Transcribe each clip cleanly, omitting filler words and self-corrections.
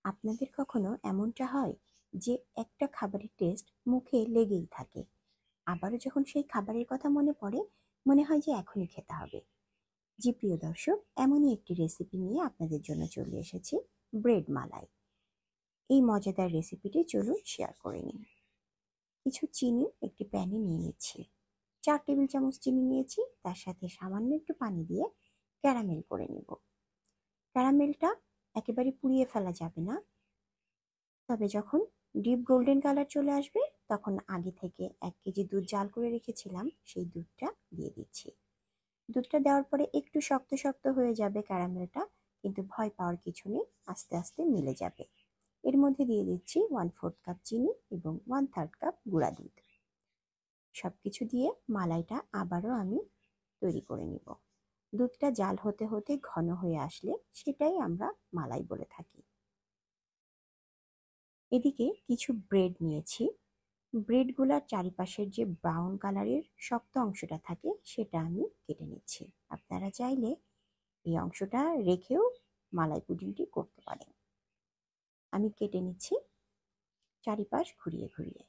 আপনাদের কখনো এমনটা হয় যে একটা খাবারের টেস্ট মুখে লেগেই থাকে, আবারও যখন সেই খাবারের কথা মনে পড়ে মনে হয় যে এখনই খেতে হবে। জি প্রিয় দর্শক, এমনই একটি রেসিপি নিয়ে আপনাদের জন্য চলে এসেছি, ব্রেড মালাই। এই মজাদার রেসিপিটি চলুন শেয়ার করে নিন। কিছু চিনি একটি প্যানে নিয়ে নিচ্ছি। 4 টেবিল চামচ চিনি নিয়েছি, তার সাথে সামান্য একটু পানি দিয়ে ক্যারামেল করে নিব। ক্যারামেলটা একেবারে পুড়িয়ে ফেলা যাবে না, তবে যখন ডিপ গোল্ডেন কালার চলে আসবে তখন আগে থেকে 1 কেজি দুধ জাল করে রেখেছিলাম, সেই দুধটা দিয়ে দিচ্ছি। দুধটা দেওয়ার পরে একটু শক্ত শক্ত হয়ে যাবে ক্যারামেলটা, কিন্তু ভয় পাওয়ার কিছু নেই, আস্তে আস্তে মিলে যাবে। এর মধ্যে দিয়ে দিচ্ছি 1/4 কাপ চিনি এবং 1/3 কাপ গুঁড়া দুধ। সবকিছু দিয়ে মালাইটা আবারও আমি তৈরি করে নিব। দুধটা জাল হতে হতে ঘন হয়ে আসলে সেটাই আমরা মালাই বলে থাকি। এদিকে কিছু ব্রেড নিয়েছি। ব্রেডগুলার চারিপাশের যে ব্রাউন কালারের শক্ত অংশটা থাকে সেটা আমি কেটে নিচ্ছি। আপনারা চাইলে এই অংশটা রেখেও মালাই পুডিংটি করতে পারেন। আমি কেটে নিচ্ছি চারিপাশ ঘুরিয়ে ঘুরিয়ে।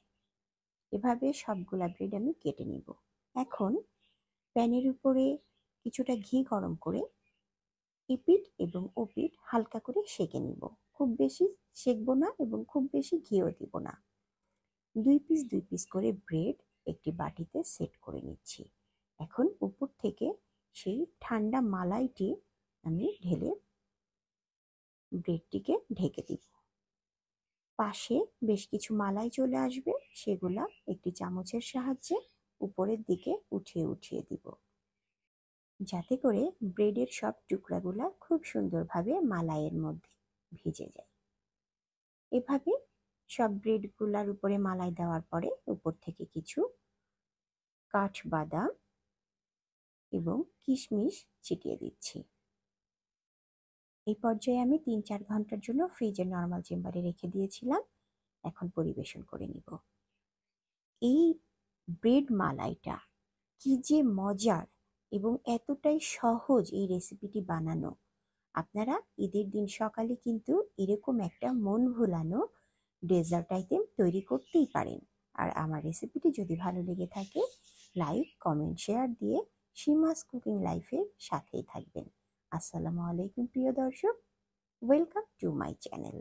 এভাবে সবগুলা ব্রেড আমি কেটে নিব। এখন প্যানের উপরে কিছুটা ঘি গরম করে এপিঠ এবং ওপিঠ হালকা করে সেঁকে নিব। খুব বেশি সেঁকবো না এবং খুব বেশি ঘিও দিব না। 2 পিস করে ব্রেড একটি বাটিতে সেট করে নিচ্ছি। এখন উপর থেকে সেই ঠান্ডা মালাইটি আমি ঢেলে ব্রেডটিকে ঢেকে দিব। পাশে বেশ কিছু মালাই চলে আসবে, সেগুলা একটি চামচের সাহায্যে উপরের দিকে উঠিয়ে উঠিয়ে দিব, যাতে করে ব্রেডের সব টুকরাগুলা খুব সুন্দরভাবে মালাইয়ের মধ্যে ভিজে যায়। এভাবে সব ব্রেডগুলার উপরে মালাই দেওয়ার পরে উপর থেকে কিছু কাঠবাদাম এবং কিশমিশ ছিটিয়ে দিচ্ছি। এই পর্যায়ে আমি 3-4 ঘন্টার জন্য ফ্রিজের নর্মাল চেম্বারে রেখে দিয়েছিলাম। এখন পরিবেশন করে নিব। এই ব্রেড মালাইটা কি যে মজার এবং এতটাই সহজ এই রেসিপিটি বানানো। আপনারা ঈদের দিন সকালে কিন্তু এরকম একটা মন ভোলানো ডেজার্ট আইটেম তৈরি করতেই পারেন। আর আমার রেসিপিটি যদি ভালো লেগে থাকে, লাইক, কমেন্ট, শেয়ার দিয়ে সীমাস কুকিং লাইফের সাথেই থাকবেন। আসসালামু আলাইকুম প্রিয় দর্শক, ওয়েলকাম টু মাই চ্যানেল।